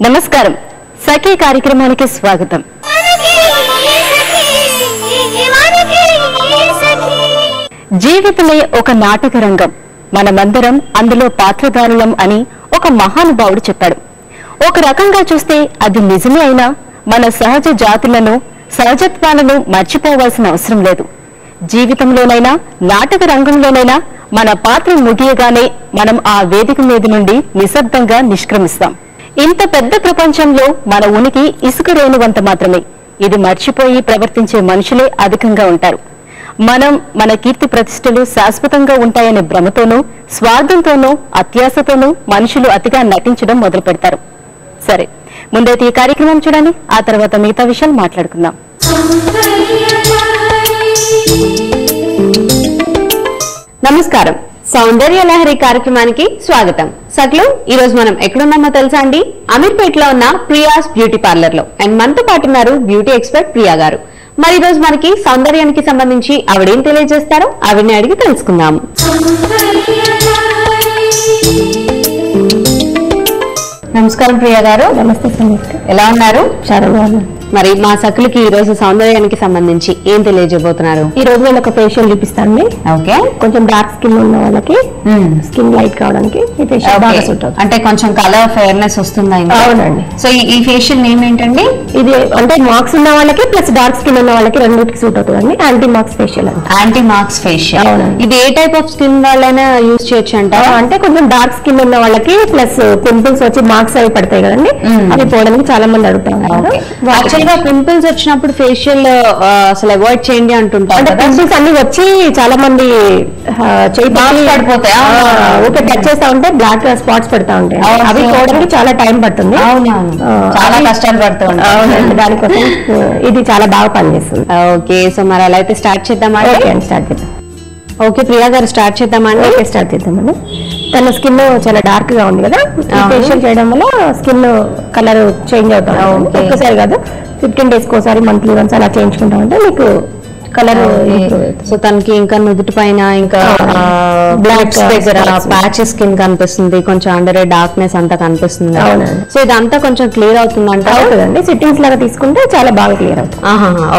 నమస్కారం సఖీ కార్యక్రమానికి స్వాగతం. జీవితమే ఒక నాటక రంగం, మనమందరం అందులో పాత్రధారులం అని ఒక మహానుభావుడు చెప్పాడు. ఒక రకంగా చూస్తే అది నిజమే అయినా మన సహజ జాతులను సహజత్వాలను మర్చిపోవాల్సిన అవసరం లేదు. జీవితంలోనైనా నాటక రంగంలోనైనా మన పాత్ర ముగియగానే మనం ఆ వేదిక మీద నుండి నిశ్శబ్దంగా నిష్క్రమిస్తాం. ఇంత పెద్ద ప్రపంచంలో మన ఉనికి ఇసుక రేణువంత మాత్రమే. ఇది మర్చిపోయి ప్రవర్తించే మనుషులే అధికంగా ఉంటారు. మనం మన కీర్తి ప్రతిష్టలు శాశ్వతంగా ఉంటాయనే భ్రమతోనూ స్వార్థంతోనూ అత్యాశతోనూ మనుషులు అతిగా నటించడం మొదలు పెడతారు. సరే, ముందైతే ఈ కార్యక్రమం చూడండి, ఆ తర్వాత మిగతా విషయాలు మాట్లాడుకుందాం. నమస్కారం, సౌందర్య లహరి కార్యక్రమానికి స్వాగతం. సక్లు, ఈ రోజు మనం ఎక్కడున్నామో తెలుసా అండి? అమీర్పేటలో ఉన్న ప్రియాస్ బ్యూటీ పార్లర్ లో. అండ్ మనతో పాటు ఉన్నారు బ్యూటీ ఎక్స్పర్ట్ ప్రియా గారు. మరి ఈ రోజు మనకి సౌందర్యానికి సంబంధించి ఆవిడేం తెలియజేస్తారో ఆవిడని అడిగి తెలుసుకుందాం. నమస్కారం ప్రియా గారు. నమస్తే సంయుక్త, ఎలా ఉన్నారు? చాలా బాగున్నాను. మరి మా సకులకి ఈ రోజు సౌందర్యానికి సంబంధించి ఏం తెలియజేయబోతున్నారు? ఈ రోజు నేను ఒక ఫేషియల్ చూపిస్తాను. ఓకే, కొంచెం డార్క్ స్కిన్ ఉన్న వాళ్ళకి స్కిన్ లైట్ కావడానికి ఈ ఫేషియల్ బాగా సూట్ అవుతుంది. అంటే కొంచెం కలర్ ఫెయిర్నెస్ వస్తుందా? అవునండి. సో ఈ ఫేషియల్ నేమ్ ఏంటండి? ఇది అంటే మార్క్స్ ఉన్న వాళ్ళకి ప్లస్ డార్క్ స్కిన్ ఉన్న వాళ్ళకి రెండింటికి సూట్ అవుతుంది. యాంటీ మార్క్స్ ఫేషియల్ అండి. Anti marks facial. అవునండి. ఇది ఏ టైప్ ఆఫ్ స్కిన్ వాళ్ళైనా యూజ్ చేయొచ్చు అంట? అంటే కొంచెం డార్క్ స్కిన్ ఉన్న వాళ్ళకి ప్లస్ పింపుల్స్ వచ్చి మార్క్స్ అవి పడతాయి కదండి, అవి పోవడానికి చాలా మంది అడుగుతారు. యాక్చువల్ గా పింపుల్స్ వచ్చినప్పుడు ఫేషియల్ అసలు అవాయిడ్ చేయండి అంటుంటారు. అంటే పింపుల్స్ అన్ని వచ్చి చాలా మంది పడిపోతాయి. ఓకే, టచ్ చేస్తా ఉంటే బ్లాక్ స్పాట్స్ పడతా ఉంటాయి. అవి పోవడానికి చాలా టైం పడుతుంది. చాలా కష్టాలు పడుతూ ఉంటాయి. అవునండి, దానికోసం ఇది చాలా బాగా పనిచేస్తుంది. ఓకే, సో మరి అలా అయితే స్టార్ట్ చేద్దామా? స్టార్ట్ చేద్దాం. ఓకే ప్రియా గారు, స్టార్ట్ చేద్దామండి. ఓకే, స్టార్ట్ చేద్దామండి. తన స్కిన్ చాలా డార్క్ గా ఉంది కదా, ఫేషియల్ చేయడం వల్ల స్కిన్ కలర్ చేంజ్ అవుతా ఉంటుంది. ఒక్కసారి కాదు, 15 days ఒకసారి, మంత్లీ వన్స్ అలా చేయించుకుంటా ఉంటే మీకు కలర్. సో తనకి ఇంకా నుదుటి పైన ఇంకా బ్లాక్స్ దగ్గర ప్యాచ్ స్కిన్ కనిపిస్తుంది, కొంచెం అండర్ డార్క్నెస్ అంతా కనిపిస్తుంది. సో ఇదంతా కొంచెం క్లియర్ అవుతుందంట. అవుతుందండి, సిట్టింగ్స్ లాగా తీసుకుంటే చాలా బాగా క్లియర్ అవుతుంది.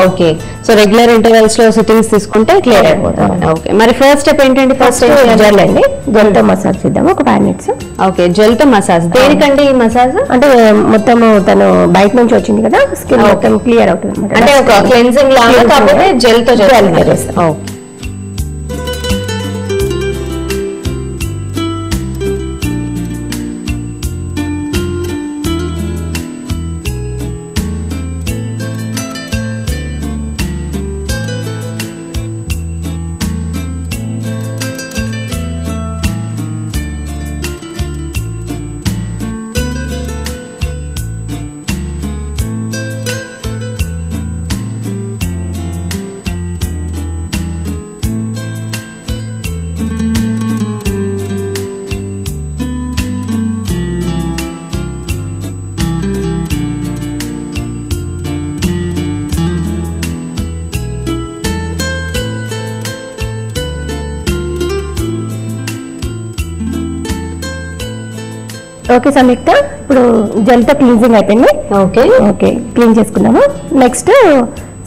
ఓకే, సో రెగ్యులర్ ఇంటర్వెల్స్ లో సిట్టింగ్స్ తీసుకుంటే క్లియర్ అయిపోతుంది. ఓకే, మరి ఫస్ట్ స్టెప్ ఏంటండి? ఫస్ట్ జెల్ అండి. జెల్ తో మసాజ్ చేద్దాము ఒక 5 minutes. ఓకే, జెల్ తో మసాజ్. దేనికండి ఈ మసాజ్? అంటే మొత్తం తను బయట నుంచి వచ్చింది కదా, స్కిన్ మొత్తం క్లియర్ అవుతుంది అనమాట. అంటే ఒక క్లెన్సింగ్ లాగా, కాకపోతే జెల్ తో చేస్తాం. ఓకే సంయుక్త, ఇప్పుడు జెల్ తో క్లీన్జింగ్ అయిపోయింది. ఓకే ఓకే, క్లీన్ చేసుకున్నాము. నెక్స్ట్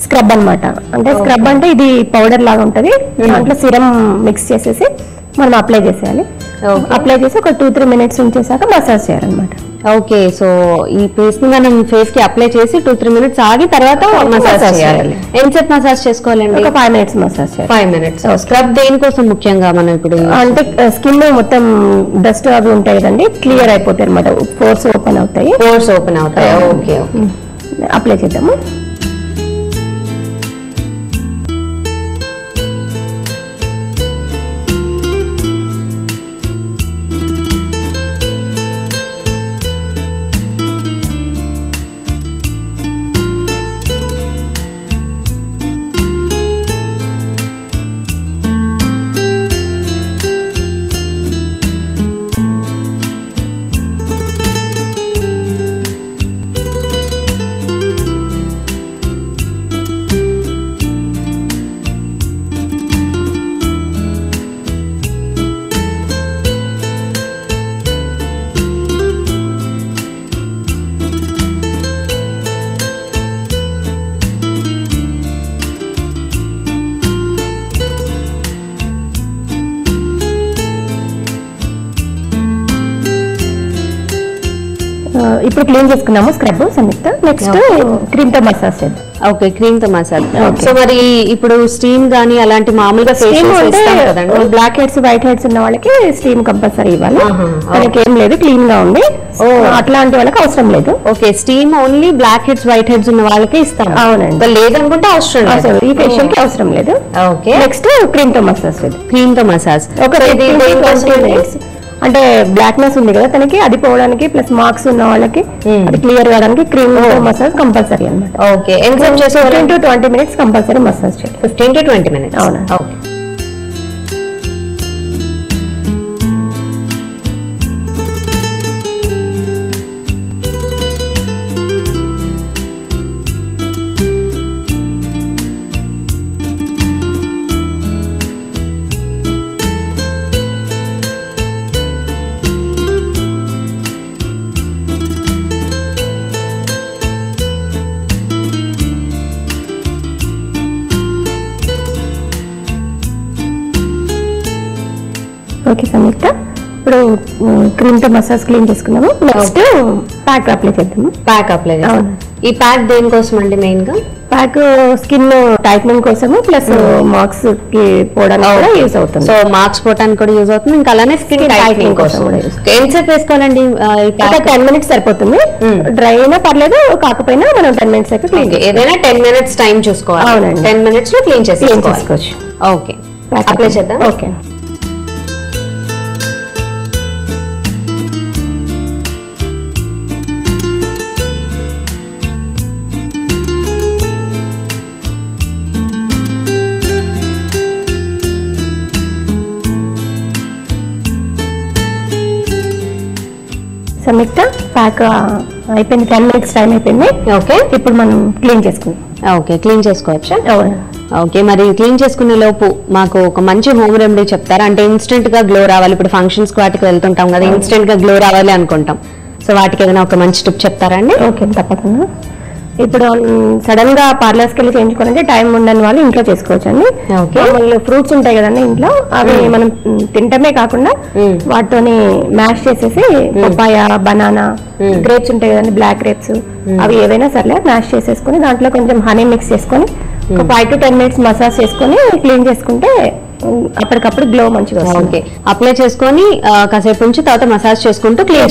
స్క్రబ్ అన్నమాట. అంటే స్క్రబ్ అంటే ఇది పౌడర్ లాగా ఉంటది, దాంట్లో సిరం మిక్స్ చేసేసి మనం అప్లై చేసేయాలి. అప్లై చేసి ఒక 2-3 minutes ఉంచేసాక మసాజ్ చేయాలన్నమాట. ఓకే, సో ఈ పేస్ ని మనం ఫేస్ కి అప్లై చేసి 2-3 minutes ఆగి తర్వాత మసాజ్ చేయాలి. ఎంతసేపు మసాజ్ చేసుకోవాలండి? ఒక 5 minutes మసాజ్ చేయాలి. 5 minutes. స్క్రబ్ దేనికోసం ముఖ్యంగా మనం ఇప్పుడు? అంటే స్కిన్ మొత్తం డస్ట్ అవి ఉంటాయి కదండి, క్లియర్ అయిపోతాయి అనమాట. పోర్స్ ఓపెన్ అవుతాయి. ఓకే, అప్లై చేద్దాము. ఇప్పుడు క్లీన్ చేసుకున్నాము స్క్రబ్ సంయుక్త. నెక్స్ట్ క్రీమ్ తో మసాజ్ చేద్దాం. ఓకే, క్రీమ్ తో మసాజ్. సో మరి ఇప్పుడు స్టీమ్ గానీ అలాంటి మామూలుగా బ్లాక్ హెడ్స్ వైట్ హెడ్స్ ఉన్న వాళ్ళకి స్టీమ్ కంపల్సరీ ఇవ్వాలి. మనకి ఏం లేదు, క్లీన్ గా ఉంది, అట్లాంటి వాళ్ళకి అవసరం లేదు. Okay, steam only blackheads whiteheads ఉన్న వాళ్ళకి ఇస్తాం. అవునండి, లేదనుకుంటే అవసరం లేదు, ఈ ఫేషియల్ కి అవసరం లేదు. ఓకే, నెక్స్ట్ క్రీమ్ తో మసాజ్ చేద్దాం. క్రీమ్ తో మసాజ్ ఒక 20 minutes. అంటే బ్లాక్నెస్ ఉంది కదా తనకి, అది పోవడానికి ప్లస్ మార్క్స్ ఉన్న వాళ్ళకి అది క్లియర్ కావడానికి క్రీమ్ మసాజ్ కంపల్సరీ అన్నమాట. ఓకే, ఎంత చేసి 15 to 20 minutes కంపల్సరీ మసాజ్ చేయాలి. 15 to 20 minutes. అవునా? ఓకే. ఓకే సంయుక్త, ఇప్పుడు క్రీమ్ తో మసాజ్ క్లీన్ చేసుకున్నాము. నెక్స్ట్ ప్యాక్ అప్లై చేద్దాము. ప్యాక్ అప్లై చేద్దాం. ఈ ప్యాక్ దేనికోసం అండి? మెయిన్ గా ప్యాక్ స్కిన్ టైట్నింగ్ కోసము ప్లస్ మార్క్స్ కి పోవడానికి కూడా యూజ్ అవుతుంది. సో మార్క్స్ పోవడానికి కూడా యూజ్ అవుతుంది, ఇంకా అలానే స్కిన్ టైట్నింగ్ కోసం కూడా యూజ్. ఎంతసేపు వేసుకోవాలండి? 10 minutes సరిపోతుంది. డ్రై అయినా పర్లేదు, కాకపోయినా మనం 10 minutes అయితే క్లీన్. ఏదైనా 10 minutes టైం చూసుకోవాలి. అవునండి, 10 minutes లో క్లీన్ చేసుకోవచ్చు. ఓకే, అప్లై చేద్దాం. ఓకే, సంయుక్త ప్యాక్ అయిపోయింది. 10 minutes టైం అయిపోయింది. ఓకే, ఇప్పుడు మనం క్లీన్ చేసుకుందాం. ఓకే, క్లీన్ చేసుకోవచ్చా? అవును. ఓకే, మరి క్లీన్ చేసుకునే లోపు మాకు ఒక మంచి హోమ్ రెమెడీ చెప్తారా? అంటే ఇన్స్టెంట్ గా గ్లో రావాలి. ఇప్పుడు ఫంక్షన్స్ వాటికి వెళ్తుంటాం కదా, ఇన్స్టెంట్ గా గ్లో రావాలి అనుకుంటాం. సో వాటికి ఏదైనా ఒక మంచి టిప్ చెప్తారా అండి? ఓకే, తప్పకుండా. ఇప్పుడు సడన్ గా పార్లర్స్కి వెళ్ళి చేయించుకోవాలంటే టైం ఉండని వాళ్ళు ఇంట్లో చేసుకోవచ్చు అండి. ఫ్రూట్స్ ఉంటాయి కదండి ఇంట్లో, అవి మనం తింటమే కాకుండా వాటితోని మ్యాష్ చేసేసి పపాయ, బనానా, గ్రేప్స్ ఉంటాయి కదండి, బ్లాక్ గ్రేప్స్, అవి ఏవైనా సర్లే మ్యాష్ చేసేసుకొని దాంట్లో కొంచెం హనీ మిక్స్ చేసుకొని ఒక 5 to 10 minutes మసాజ్ చేసుకొని క్లీన్ చేసుకుంటే అప్పటికప్పుడు గ్లో మంచిగా వస్తుంది. ఓకే, అప్లై చేసుకొని కాసేపు నుంచి తర్వాత మసాజ్ చేసుకుంటూ క్లీన్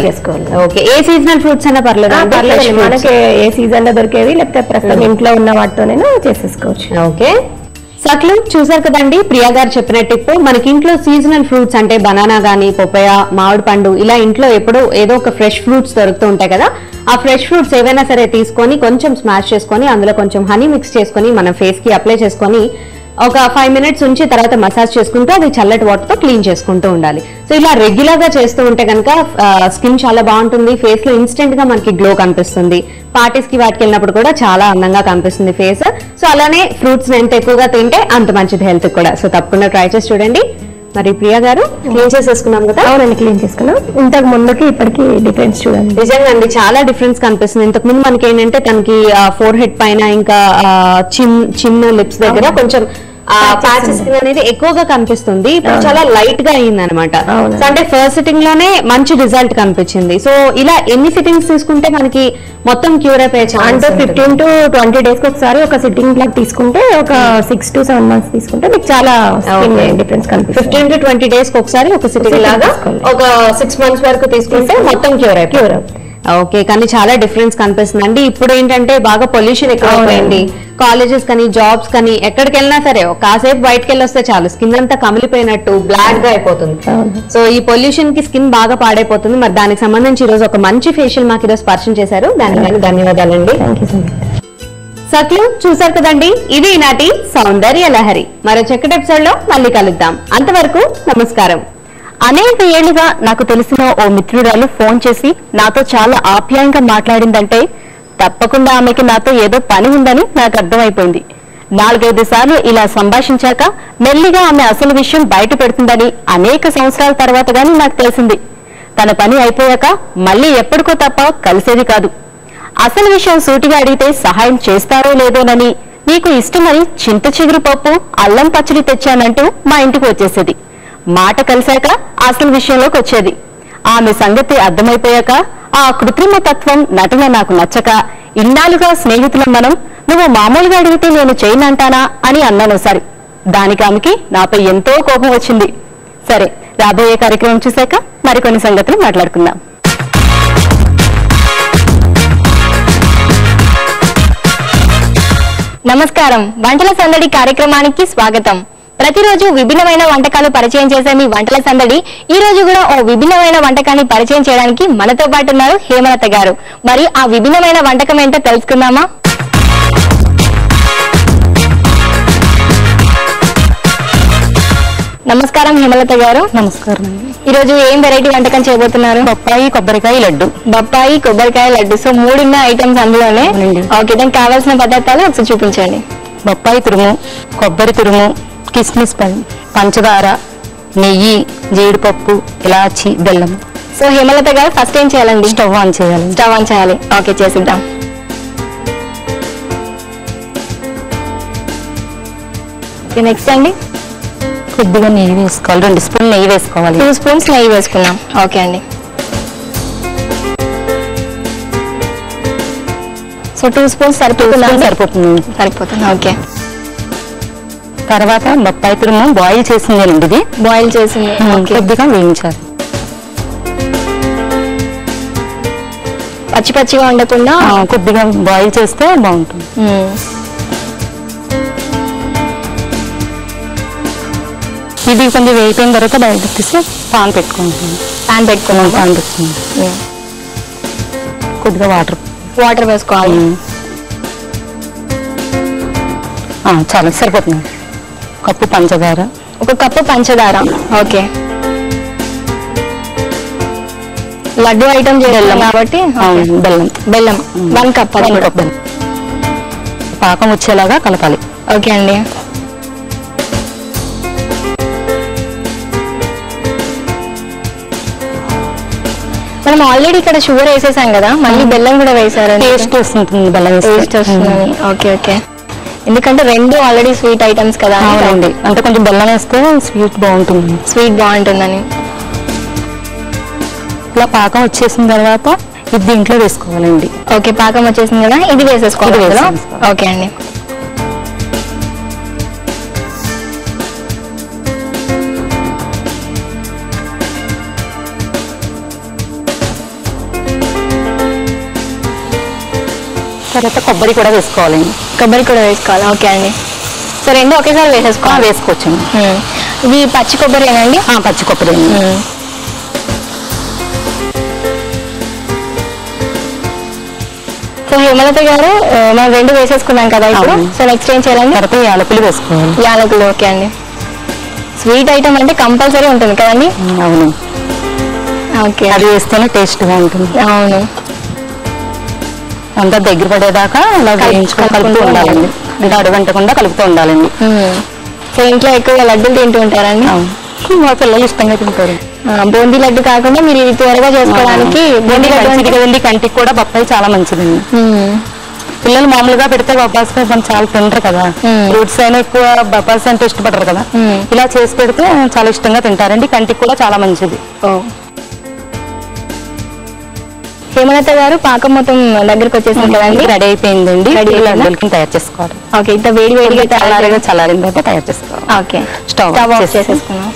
చేసుకోవాలి. ఓకే, ఏ సీజనల్ ఫ్రూట్స్ అయినా పర్లేదు? మనకి ఏ సీజన్ లో దొరికేవి లేకపోతే ప్రస్తుతం ఇంట్లో ఉన్న వాటితోనైనా చేసేసుకోవచ్చు. ఓకే, సక్లు చూసారు కదండి, ప్రియా గారు చెప్పిన టిప్. మనకి ఇంట్లో సీజనల్ ఫ్రూట్స్ అంటే బనానా గానీ, పపాయ, మామిడి పండు, ఇలా ఇంట్లో ఎప్పుడు ఏదో ఒక ఫ్రెష్ ఫ్రూట్స్ దొరుకుతూ ఉంటాయి కదా, ఆ ఫ్రెష్ ఫ్రూట్స్ ఏవైనా సరే తీసుకొని కొంచెం స్మాష్ చేసుకొని అందులో కొంచెం హనీ మిక్స్ చేసుకొని మన ఫేస్ కి అప్లై చేసుకొని ఒక 5 minutes ఉంచి తర్వాత మసాజ్ చేసుకుంటూ అది చల్లటి వాటర్ తో క్లీన్ చేసుకుంటూ ఉండాలి. సో ఇలా రెగ్యులర్ గా చేస్తూ ఉంటే కనుక స్కిన్ చాలా బాగుంటుంది, ఫేస్ లో ఇన్స్టెంట్ గా మనకి గ్లో కనిపిస్తుంది. పార్టీస్ కి వాటికి వెళ్ళినప్పుడు కూడా చాలా అందంగా కనిపిస్తుంది ఫేస్. సో అలానే ఫ్రూట్స్ ఎంత ఎక్కువగా తింటే అంత మంచిది హెల్త్ కూడా. సో తప్పకుండా ట్రై చేసి చూడండి. మరి ప్రియా గారు క్లీన్ చేసేసుకున్నాం కదా? అవునండి, క్లీన్ చేసుకున్నాం. ఇంతకు ముందుకి ఇప్పటికి డిఫరెన్స్ చూడండి. నిజంగా అండి, చాలా డిఫరెన్స్ కనిపిస్తుంది. ఇంతకు ముందు మనకి ఏంటంటే తనకి ఫోర్ హెడ్ పైన ఇంకా చిన్న లిప్స్ దగ్గర కొంచెం ప్యాచెస్ అనేది ఎక్కువగా కనిపిస్తుంది. ఇప్పుడు చాలా లైట్ గా అయింది అనమాట. అంటే ఫస్ట్ సిట్టింగ్ లోనే మంచి రిజల్ట్ కనిపించింది. సో ఇలా ఎన్ని సిట్టింగ్స్ తీసుకుంటే మనకి మొత్తం క్యూర్ అయిపోయే ఛాన్స్? అంటే 15 to 20 days కి ఒకసారి ఒక సిట్టింగ్ లాగా తీసుకుంటే ఒక 6 to 7 months తీసుకుంటే మీకు చాలా డిఫరెన్స్ కనిపిస్తుంది. 15 to 20 days కి ఒకసారి ఒక సిట్టింగ్ లాగా ఒక 6 months వరకు తీసుకుంటే మొత్తం క్యూర్ అయిపోయి. ఓకే, కానీ చాలా డిఫరెన్స్ కనిపిస్తుంది అండి. ఇప్పుడు ఏంటంటే బాగా పొల్యూషన్ ఎక్కువైపోయింది. కాలేజెస్ కానీ జాబ్స్ కానీ ఎక్కడికి వెళ్ళినా సరే కాసేపు బయటకు వెళ్ళి వస్తే చాలు స్కిన్ అంతా కమిలిపోయినట్టు బ్లాక్ గా అయిపోతుంది. సో ఈ పొల్యూషన్ కి స్కిన్ బాగా పాడైపోతుంది. మరి దానికి సంబంధించి ఈ రోజు ఒక మంచి ఫేషియల్ మాకు ఈరోజు పరిచయం చేశారు, దానికి ధన్యవాదాలండి. సక్లు చూసారు కదండి, ఇది ఈనాటి సౌందర్య లహరి. మరో చక్కటి ఎపిసోడ్ లో మళ్ళీ కలుద్దాం. అంతవరకు నమస్కారం. అనేక ఏళ్లుగా నాకు తెలిసిన ఓ మిత్రురాలు ఫోన్ చేసి నాతో చాలా ఆప్యాయంగా మాట్లాడిందంటే తప్పకుండా ఆమెకి నాతో ఏదో పని ఉందని నాకు అర్థమైపోయింది. 4-5 సార్లు ఇలా సంభాషించాక మెల్లిగా ఆమె అసలు విషయం బయట పెడుతుందని అనేక సంవత్సరాల తర్వాత గానీ నాకు తెలిసింది. తన పని అయిపోయాక మళ్ళీ ఎప్పటికో తప్ప కలిసేది కాదు. అసలు విషయం సూటిగా అడిగితే సహాయం చేస్తారో లేదోనని నీకు ఇష్టమని చింత చిగురు పప్పు, అల్లం పచ్చడి తెచ్చానంటూ మా ఇంటికి వచ్చేసేది. మాట కలిశాక అసలు విషయంలోకి వచ్చేది. ఆమె సంగతి అర్థమైపోయాక ఆ కృత్రిమ తత్వం నటన నాకు నచ్చక ఇన్నాళ్ళుగా స్నేహితులం మనం, నువ్వు మామూలుగా అడిగితే నేను చేయనంటానా అని అన్నాను ఒకసారి. దానికి ఆమెకి నాపై ఎంతో కోపం వచ్చింది. సరే, రాబోయే కార్యక్రమం చూశాక మరికొన్ని సంగతులు మాట్లాడుకుందాం. నమస్కారం, వంటల సందడి కార్యక్రమానికి స్వాగతం. ప్రతిరోజు విభిన్నమైన వంటకాలు పరిచయం చేసే మీ వంటల సందడి ఈ రోజు కూడా ఓ విభిన్నమైన వంటకాన్ని పరిచయం చేయడానికి మనతో పాటు ఉన్నారు హేమలత గారు. మరి ఆ విభిన్నమైన వంటకం ఏంటో తెలుసుకుందామా? నమస్కారం హేమలత గారు. నమస్కారం అండి. ఈ రోజు ఏం వెరైటీ వంటకం చేయబోతున్నారు? బొప్పాయి కొబ్బరికాయ లడ్డు. బొప్పాయి కొబ్బరికాయ లడ్డు. సో 3 ఐటమ్స్ అందులోనే. అవునండి. ఓకే, దానికి కావాల్సిన పదార్థాలు ఒకసారి చూపించండి. బొప్పాయి తురుము, కొబ్బరి తురుము, కిస్మిస్ పంచదార, నెయ్యి, జీడిపప్పు, ఇలాచి, బెల్లం. సో హేమలత గారు ఫస్ట్ ఏం చేయాలండి? స్టవ్ ఆన్ చేయాలి. స్టవ్ ఆన్ చేయాలి. ఓకే, చేసిద్దాం. నెక్స్ట్ అండి, కొద్దిగా నెయ్యి వేసుకోవాలి. 2 స్పూన్లు నెయ్యి వేసుకోవాలి. 2 స్పూన్స్ నెయ్యి వేసుకున్నాం. ఓకే అండి. సో 2 స్పూన్స్ సరిపోతుంది. సరిపోతుంది. ఓకే. తర్వాత బొప్పాయి తురుము బాయిల్ చేసిందేనండి, ఇది బాయిల్ చేసింది. ఓకే. కొద్దిగా వేయించాలి. పచ్చి పచ్చిగా ఉండకుండా కొద్దిగా బాయిల్ చేస్తే బాగుంటుంది. ఇది కొంచెం వేయిపోయిన తర్వాత బయట తీసి పాన్ పెట్టుకుంటాం. పాన్ పెట్టుకున్నాం. కొద్దిగా వాటర్ వేసుకోవాలి. చాలా సరిపోతుంది. కప్పు పంచదార. 1 కప్పు పంచదార. ఓకే. లడ్డు ఐటమ్ చేయాలి కాబట్టి బెల్లం 1 కప్. బెల్లం పాకం వచ్చేలాగా కలపాలి. ఓకే అండి. మనం ఆల్రెడీ ఇక్కడ షుగర్ వేసేసాం కదా, మళ్ళీ బెల్లం కూడా వేసారు. టేస్ట్ వస్తుంది, బెల్లం టేస్ట్ వస్తుంది. Okay okay. ఎందుకంటే 2 ఆల్రెడీ స్వీట్ ఐటమ్స్ కదా. అవునండి, అంటే కొంచెం బెల్లం వేస్తే స్వీట్ బాగుంటుందని. ఇలా పాకం వచ్చేసిన తర్వాత ఇది దీంట్లో వేసుకోవాలండి. ఓకే, పాకం వచ్చేసింది కదా, ఇది వేసేసుకోవాలి. ఓకే అండి. తర్వాత కొబ్బరి కూడా వేసుకోవాలండి. ఓకే అండి. సో 2 ఒకేసారి వేసుకోవచ్చండి. ఇవి పచ్చి కొబ్బరేనండి? పచ్చి కొబ్బరి. సో హేమలత గారు, మనం 2 వేసేసుకున్నాం కదా ఇప్పుడు. సో నెక్స్ట్ ఏం చేయాలండి? తర్వాత యాలకులు వేసుకోవాలి. యాలకులు. ఓకే అండి. స్వీట్ ఐటమ్ అంటే కంపల్సరీ ఉంటుంది కదండి? అవును. ఓకే, అది వేస్తేనే టేస్ట్గా ఉంటుంది. అవును. అంతా దగ్గర పడేదాకా అలా కలుపుతూ ఉండాలండి. అంటే అడుగంటకుండా కలుపుతూ ఉండాలండి. సో ఇంట్లో ఎక్కువ లడ్డూలు తింటూ ఉంటారండి? మా పిల్లలు ఇష్టంగా తింటారు. బూందీ లడ్డు కాకుండా మీరు ఇది త్వరగా చేసుకోవడానికి బూందీ మంచిది కదండి, కంటికి కూడా బొప్పాయి చాలా మంచిదండి. పిల్లలు మామూలుగా పెడితే బొప్పాయి చాలా తింటారు కదా, ఫ్రూట్స్ అయినా ఎక్కువ బొప్పాయి అంటే ఇష్టపడరు కదా. ఇలా చేసి పెడితే చాలా ఇష్టంగా తింటారండి, కంటికి కూడా చాలా మంచిది. హేమలత గారు, పాకం మొత్తం దగ్గరకు వచ్చేసింది కదండి, రెడీ అయిపోయిందండి. లడ్డూలకి తయారు చేసుకోవాలి. ఓకే, ఇంత వేడిగా చల్లారిన తర్వాత తయారు చేసుకోవాలి. ఓకే, స్టవ్ ఆఫ్ చేసేసుకున్నాం.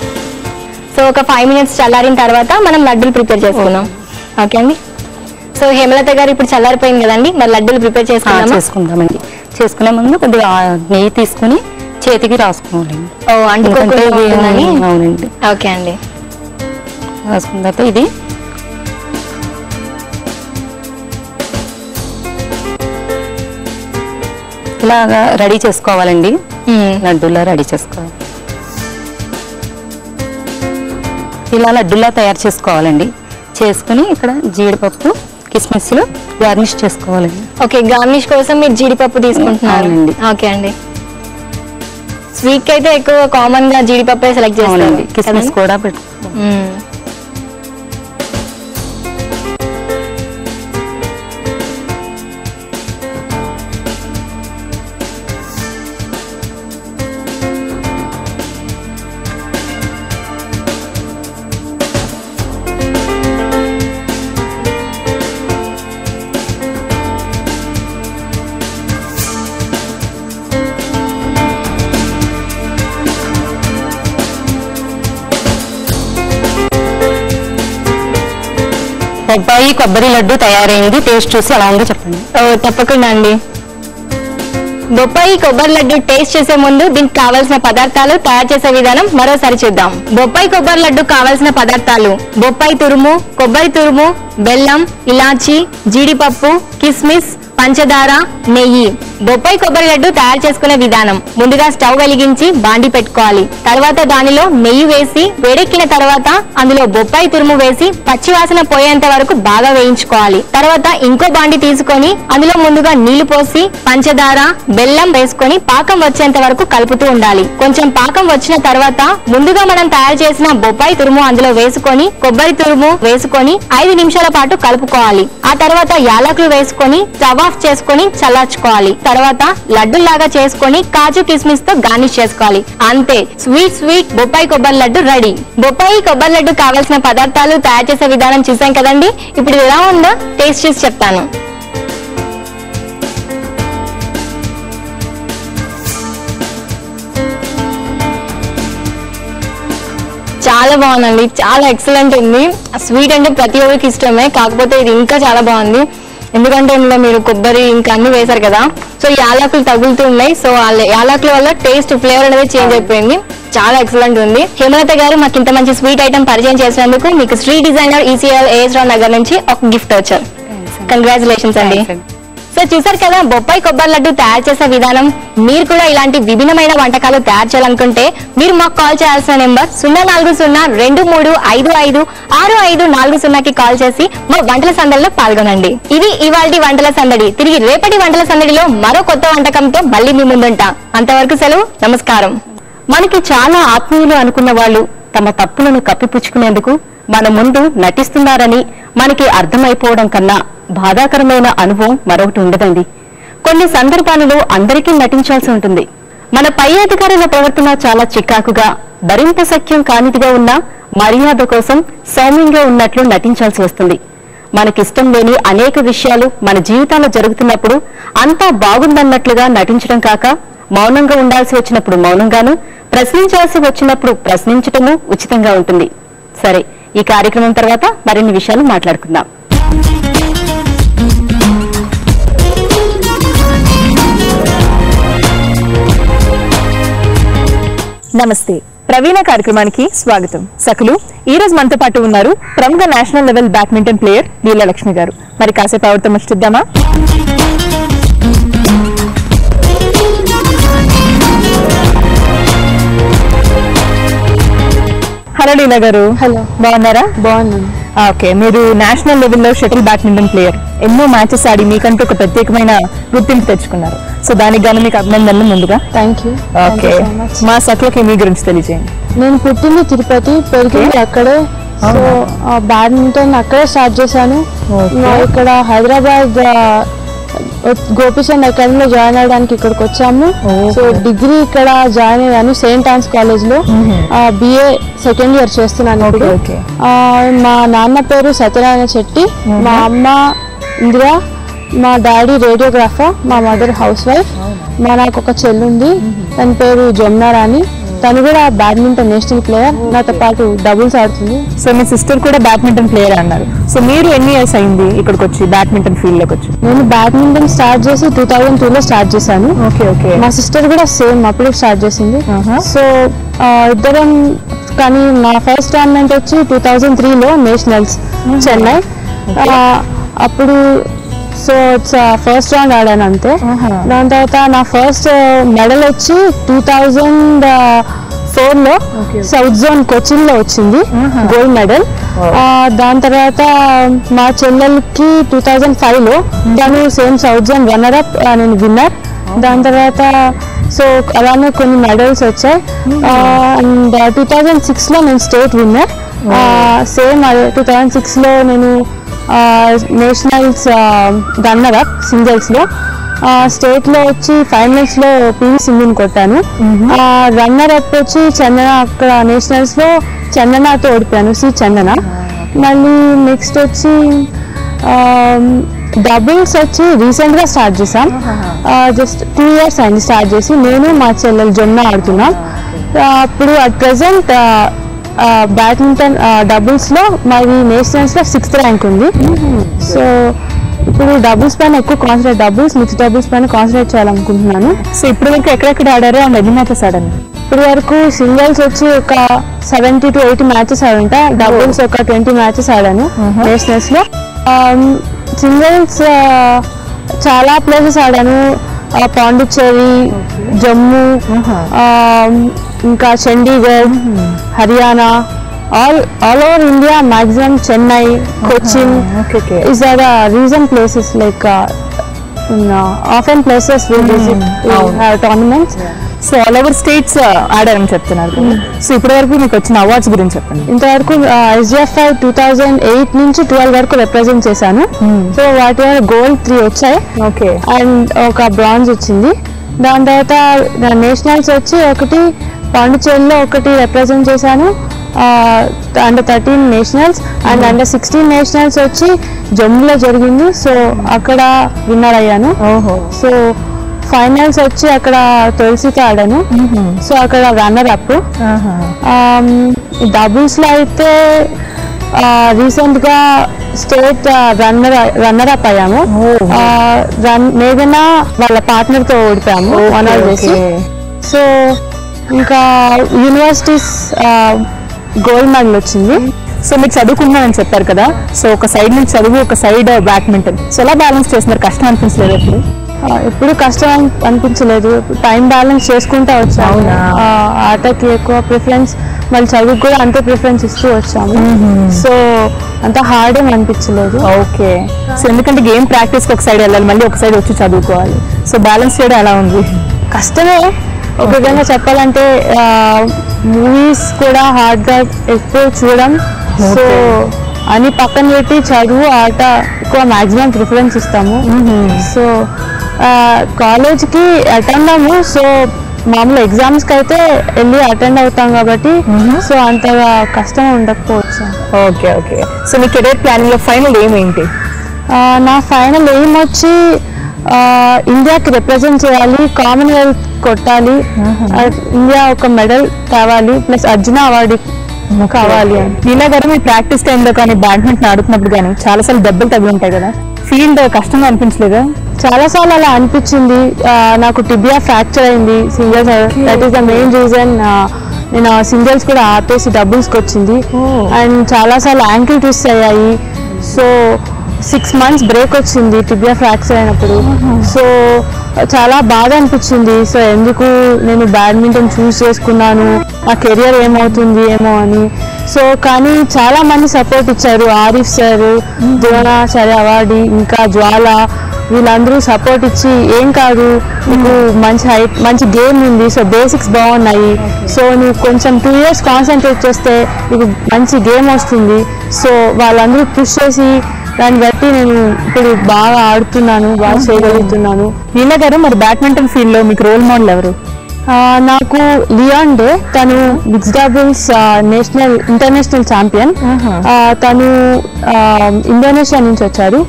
సో ఒక 5 minutes చల్లారిన తర్వాత మనం లడ్డూలు ప్రిపేర్ చేసుకున్నాం. ఓకే అండి. సో హేమలత గారు, ఇప్పుడు చల్లారిపోయింది కదండి, మరి లడ్డూలు ప్రిపేర్ చేసుకుందామండి. చేసుకునే ముందు కొద్దిగా నెయ్యి తీసుకుని చేతికి రాసుకోవాలండి. అవునండి. ఓకే అండి. రాసుకున్న తర్వాత ఇది ఇలాగా రెడీ చేసుకోవాలండి. లడ్డూలా రెడీ చేసుకోవాలి. ఇలా లడ్డూలా తయారు చేసుకోవాలండి. చేసుకుని ఇక్కడ జీడిపప్పు, కిస్మిస్లు గార్నిష్ చేసుకోవాలండి. ఓకే, గార్నిష్ కోసం మీరు జీడిపప్పు తీసుకుంటున్నారండి. ఓకే అండి. స్వీట్ అయితే ఎక్కువ కామన్ గా జీడిపప్పే సెలెక్ట్ చేస్తారండి. కిస్మిస్ కూడా పెట్టుకుంటాం. బొప్పాయి కొబ్బరి లడ్డు తయారైంది, టేస్ట్ చూసి ఎలా ఉందో చెప్పండి. తప్పకుండా అండి. బొప్పాయి కొబ్బరి లడ్డు టేస్ట్ చేసే ముందు దీనికి కావాల్సిన పదార్థాలు, తయారు చేసే విధానం మరోసారి చూద్దాం. బొప్పాయి కొబ్బరి లడ్డు కావాల్సిన పదార్థాలు: బొప్పాయి తురుము, కొబ్బరి తురుము, బెల్లం, ఇలాచి, జీడిపప్పు, కిస్మిస్, పంచదార, నెయ్యి. బొప్పాయి కొబ్బరి లడ్డు తయారు చేసుకునే విధానం: ముందుగా స్టవ్ వెలిగించి బాండి పెట్టుకోవాలి. తర్వాత దానిలో నెయ్యి వేసి వేడెక్కిన తర్వాత అందులో బొప్పాయి తురుము వేసి పచ్చివాసన పోయేంత వరకు బాగా వేయించుకోవాలి. తర్వాత ఇంకో బాండి తీసుకొని అందులో ముందుగా నీళ్లు పోసి పంచదార, బెల్లం వేసుకొని పాకం వచ్చేంత వరకు కలుపుతూ ఉండాలి. కొంచెం పాకం వచ్చిన తర్వాత ముందుగా మనం తయారు చేసిన బొప్పాయి తురుము అందులో వేసుకొని కొబ్బరి తురుము వేసుకొని 5 నిమిషాల పాటు కలుపుకోవాలి. ఆ తర్వాత యాలకులు వేసుకొని స్టవ్ ఆఫ్ చేసుకొని చల్లార్చుకోవాలి. తర్వాత లడ్డులాగా చేసుకొని కాజు కిస్మిస్ తో గార్నిష్ చేసుకోవాలి. అంతే, స్వీట్ బొప్పాయి కొబ్బరి లడ్డు రెడీ. బొప్పాయి కొబ్బరి లడ్డు కావాల్సిన పదార్థాలు, తయారు చేసే విధానం చూసాం కదండి. ఇప్పుడు ఇది ఎలా ఉందో టేస్ట్ చేసి చెప్తాను. చాలా బాగుందండి, చాలా ఎక్సలెంట్ ఉంది. స్వీట్ అంటే ప్రతి ఒక్కరికి ఇష్టమే, కాకపోతే ఇది ఇంకా చాలా బాగుంది. ఎందుకంటే ఇందులో మీరు కొబ్బరి ఇంకా అన్ని వేశారు కదా, సో యాలకులు తగులుతూ ఉన్నాయి. సో యాలకుల వల్ల టేస్ట్, ఫ్లేవర్ అనేది చేంజ్ అయిపోయింది. చాలా ఎక్సలెంట్ ఉంది. హేమలత గారు మాకు ఇంత మంచి స్వీట్ ఐటమ్ పరిచయం చేసినందుకు మీకు స్ట్రీట్ డిజైనర్ ఈసీఎల్ ఏఎస్ రావు నగర్ నుంచి ఒక గిఫ్ట్ వచ్చారు. కంగ్రాచులేషన్స్ అండి. సో చూసారు కదా బొప్పాయి కొబ్బరి లడ్డు తయారు చేసే విధానం. మీరు కూడా ఇలాంటి విభిన్నమైన వంటకాలు తయారు చేయాలనుకుంటే మీరు మాకు కాల్ చేయాల్సిన నెంబర్ 04023556540కి కాల్ చేసి మా వంటల సందడిలో పాల్గొనండి. ఇది ఇవాల్టి వంటల సందడి. తిరిగి రేపటి వంటల సందడిలో మరో కొత్త వంటకంతో మళ్ళీ మీ ముందుంటాం. అంతవరకు సెలవు, నమస్కారం. మనకి చాలా ఆత్మీయులు అనుకున్న వాళ్ళు తమ తప్పులను కప్పిపుచ్చుకునేందుకు మన ముందు నటిస్తున్నారని మనకి అర్థమైపోవడం కన్నా బాధాకరమైన అనుభవం మరొకటి ఉండదండి. కొన్ని సందర్భాలలో అందరికీ నటించాల్సి ఉంటుంది. మన పై అధికారుల ప్రవర్తన చాలా చికాకుగా, భరింత సఖ్యం కానిదిగా ఉన్న మర్యాద కోసం సౌమ్యంగా ఉన్నట్లు నటించాల్సి వస్తుంది. మనకిష్టం లేని అనేక విషయాలు మన జీవితాల్లో జరుగుతున్నప్పుడు అంతా బాగుందన్నట్లుగా నటించడం కాక, మౌనంగా ఉండాల్సి వచ్చినప్పుడు మౌనంగాను, ప్రశ్నించాల్సి వచ్చినప్పుడు ప్రశ్నించటము ఉచితంగా ఉంటుంది. సరే, ఈ కార్యక్రమం తర్వాత మరిన్ని విషయాలు మాట్లాడుకుందాం. నమస్తే, ప్రవీణ కార్యక్రమానికి స్వాగతం. సకులు, ఈ రోజు మనతో పాటు ఉన్నారు ప్రముఖ నేషనల్ లెవెల్ బ్యాడ్మింటన్ ప్లేయర్ లీలాలక్ష్మి గారు. మరి కాసేపు ఆవిడతో ముచ్చటిద్దామా? హలో లీలా గారు. హలో, బాగున్నారా? బాగున్నాను. ఓకే, మీరు నేషనల్ లెవెల్లో షటిల్ బ్యాడ్మింటన్ ప్లేయర్, ఎన్నో మ్యాచెస్ ఆడి మీకంటూ ఒక ప్రత్యేకమైన గుర్తింపు తెచ్చుకున్నారు. సో దానికి గాను మీకు అభినందనలు ముందుగా. Thank you. ఓకే, మా సకులకి మీ గురించి తెలియజేయండి. నేను పుట్టింది తిరుపతి, పెరిగింది అక్కడే. సో బ్యాడ్మింటన్ అక్కడే స్టార్ట్ చేశాను. ఇక్కడ హైదరాబాద్ గోపిచంద్ అకాడమీలో జాయిన్ అవ్వడానికి ఇక్కడికి వచ్చాము. సో డిగ్రీ ఇక్కడ జాయిన్ అయ్యాను సెయింట్ ఆన్స్ కాలేజ్ లో. బిఏ సెకండ్ ఇయర్ చేస్తున్నాను ఇప్పుడు. మా నాన్న పేరు సత్యనారాయణ శెట్టి, మా అమ్మ ఇందిరా, మా డాడీ రేడియోగ్రాఫర్, మా మదర్ హౌస్ వైఫ్. నాకు ఒక చెల్లి ఉంది, తన పేరు జమునా రాణి. తను కూడా బ్యాడ్మింటన్ నేషనల్ ప్లేయర్, నాతో పాటు డబుల్స్ ఆడుతుంది. సో మీ సిస్టర్ కూడా బ్యాడ్మింటన్ ప్లేయర్ అన్నారు. సో మీరు ఎన్ని ఇయర్స్ అయింది ఇక్కడికి వచ్చి బ్యాడ్మింటన్ ఫీల్డ్ లోకి వచ్చి? నేను బ్యాడ్మింటన్ స్టార్ట్ చేసి 2002లో స్టార్ట్ చేశాను. ఓకే. మా సిస్టర్ కూడా సేమ్ అప్పుడు స్టార్ట్ చేసింది. సో ఇద్దరం, కానీ నా ఫస్ట్ టోర్నమెంట్ వచ్చి 2003లో నేషనల్స్ చెన్నై. అప్పుడు సో ఫస్ట్ రౌండ్ ఆడాను అంతే. దాని తర్వాత నా ఫస్ట్ మెడల్ వచ్చి 2004లో సౌత్ జోన్ కొచ్చిన్ లో వచ్చింది, గోల్డ్ మెడల్. దాని తర్వాత మా చెల్లెలకి 2005లో తను same south zone runner up, నేను విన్నర్. దాని తర్వాత సో అలానే కొన్ని మెడల్స్ వచ్చాయి. అండ్ 2006లో నేను స్టేట్ విన్నర్. సేమ్ 2006లో నేను నేషనల్స్ రన్నర్ అప్ సింగిల్స్ లో. స్టేట్ లో వచ్చి ఫైనల్స్ లో పివి సింధుని కొట్టాను. రన్నర్ అప్ వచ్చి చందన, అక్కడ నేషనల్స్ లో చందనతో ఓడిపోయాను, సి చందన. మళ్ళీ నెక్స్ట్ వచ్చి డబుల్స్ వచ్చి రీసెంట్ గా స్టార్ట్ చేసాం. జస్ట్ 2 years అయింది స్టార్ట్ చేసి. నేను మా చెల్లెలు జొన్న ఆడుతున్నాం. అప్పుడు అట్ ప్రెసెంట్ బ్యాడ్మింటన్ డబుల్స్ లో మాది నేషనల్స్ లో 6th ర్యాంక్ ఉంది. సో ఇప్పుడు డబుల్స్ పైన ఎక్కువ కాన్సన్ట్రేట్, డబుల్స్ మిక్స్ డబుల్స్ పైన కాన్సన్ట్రేట్ చేయాలనుకుంటున్నాను. సో ఇప్పుడు వరకు ఎక్కడెక్కడ ఆడారు అండ్ ఎన్ని మ్యాచెస్ ఆడారు? ఇప్పుడు వరకు సింగిల్స్ వచ్చి ఒక 70 to 80 మ్యాచెస్ ఆడుంటా, డబుల్స్ ఒక 20 మ్యాచెస్ ఆడాను నేషనల్స్ లో. సింగిల్స్ చాలా ప్లేసెస్ ఆడాను, పాండిచ్చేరి, జమ్మూ, ఇంకా Chandigarh, Haryana, all over India, maximum Chennai, Cochin. These are the recent places, like often places we visit, we have tournaments. So all over states ఆడారని చెప్తున్నారు. సో ఇప్పటి వరకు మీకు వచ్చిన అవార్డ్స్ గురించి చెప్పండి. ఇంతవరకు SGFI 2008 నుంచి 12 వరకు రిప్రజెంట్ చేశాను. సో వాటి గోల్డ్ 3 వచ్చాయి, ఓకే, అండ్ ఒక బ్రాంజ్ వచ్చింది. దాని తర్వాత నేషనల్స్ వచ్చి ఒకటి పాండిచ్చేరిలో ఒకటి రిప్రజెంట్ చేశాను, under 13 nationals, and under 16 nationals వచ్చి జమ్మూలో జరిగింది. సో అక్కడ విన్నర్ అయ్యాను. సో ఫైనల్స్ వచ్చి అక్కడ తులసితో ఆడాను. సో అక్కడ రన్నర్ అప్. డబుల్స్ లో అయితే రీసెంట్ గా స్టేట్ రన్నర్ అప్ అయ్యాము. మేఘనా వాళ్ళ పార్ట్నర్ తో ఓడిపోయాము ఆనర్ చేసి. సో ఇంకా యూనివర్సిటీస్ గోల్డ్ మెడల్ వచ్చింది. సో మీరు చదువుకున్నారని చెప్పారు కదా, సో ఒక సైడ్ నుంచి చదువు, ఒక సైడ్ బ్యాడ్మింటన్, సో ఎలా బ్యాలెన్స్ చేస్తున్నారు? కష్టం అనిపించలేదు ఎప్పుడు? ఎప్పుడు కష్టం అనిపించలేదు, టైం బ్యాలెన్స్ చేసుకుంటూ వచ్చాము. ఆటకి ఎక్కువ ప్రిఫరెన్స్, మళ్ళీ చదువుకు కూడా అంతే ప్రిఫరెన్స్ ఇస్తూ వచ్చాము. సో అంత హార్డ్ ఏం అనిపించలేదు. ఓకే. సో ఎందుకంటే గేమ్ ప్రాక్టీస్కి ఒక సైడ్ వెళ్ళాలి, మళ్ళీ ఒక సైడ్ వచ్చి చదువుకోవాలి. సో బ్యాలెన్స్ చేయడం ఎలా ఉంది? కష్టమే ఒక విధంగా చెప్పాలంటే. మూవీస్ కూడా హార్డ్గా ఎక్కువ చూడడం, సో అని పక్కన పెట్టి చదువు ఆట ఎక్కువ మ్యాక్సిమం ప్రిఫరెన్స్ ఇస్తాము. సో కాలేజ్కి అటెండ్ అవ్వము, సో మామూలు ఎగ్జామ్స్కి అయితే వెళ్ళి అటెండ్ అవుతాం కాబట్టి సో అంతగా కష్టం ఉండకపోవచ్చు. Okay okay. సో మీ కెరీర్ ప్లానింగ్ లో ఫైనల్ ఎయిమ్ ఏంటి? నా ఫైనల్ ఎయిమ్ వచ్చి ఇండియాకి రిప్రజెంట్ చేయాలి, కామన్వెల్త్ కొట్టాలి, ఇండియా ఒక మెడల్ కావాలి, ప్లస్ అర్జున అవార్డు కావాలి అని. నీలా గారు మీ ప్రాక్టీస్ టైంలో కానీ బ్యాడ్మింటన్ ఆడుతున్నప్పుడు కానీ చాలాసార్లు దెబ్బలు తగిలి ఉంటాయి కదా, ఫీల్డ్ కష్టంగా అనిపించలేదా? చాలాసార్లు అలా అనిపించింది. నాకు టిబియా ఫ్రాక్చర్ అయింది singles, that is the main reason నేను సింగిల్స్ కూడా ఆపేసి డబుల్స్కి వచ్చింది. అండ్ చాలాసార్లు యాంకిల్ ట్విస్ట్ అయ్యాయి. సో 6 months బ్రేక్ వచ్చింది టిబియా ఫ్రాక్చర్ అయినప్పుడు. సో చాలా బాధ అనిపించింది. సో ఎందుకు నేను బ్యాడ్మింటన్ చూస్ చేసుకున్నాను, నా కెరియర్ ఏమవుతుంది ఏమో అని. సో కానీ చాలా మంది సపోర్ట్ ఇచ్చారు, ఆరిఫ్ సార్, ద్రోణాచార్య అవార్డు, ఇంకా జ్వాల, వీళ్ళందరూ సపోర్ట్ ఇచ్చి ఏం కాదు నీకు మంచి గేమ్ ఉంది, సో బేసిక్స్ బాగున్నాయి, సో నువ్వు కొంచెం 2 years కాన్సన్ట్రేట్ చేస్తే నీకు మంచి గేమ్ వస్తుంది. సో వాళ్ళందరూ పుష్ చేసి దాన్ని బట్టి నేను ఇప్పుడు బాగా ఆడుతున్నాను, బాగా చేయగలుగుతున్నాను. నీలా గారు మరి బ్యాడ్మింటన్ ఫీల్డ్ లో మీకు రోల్ మోడల్ ఎవరు? నాకు లియాన్ డే, తను మిక్స్ డబుల్స్ ఇంటర్నేషనల్ ఛాంపియన్. తను ఇండోనేషియా నుంచి వచ్చారు.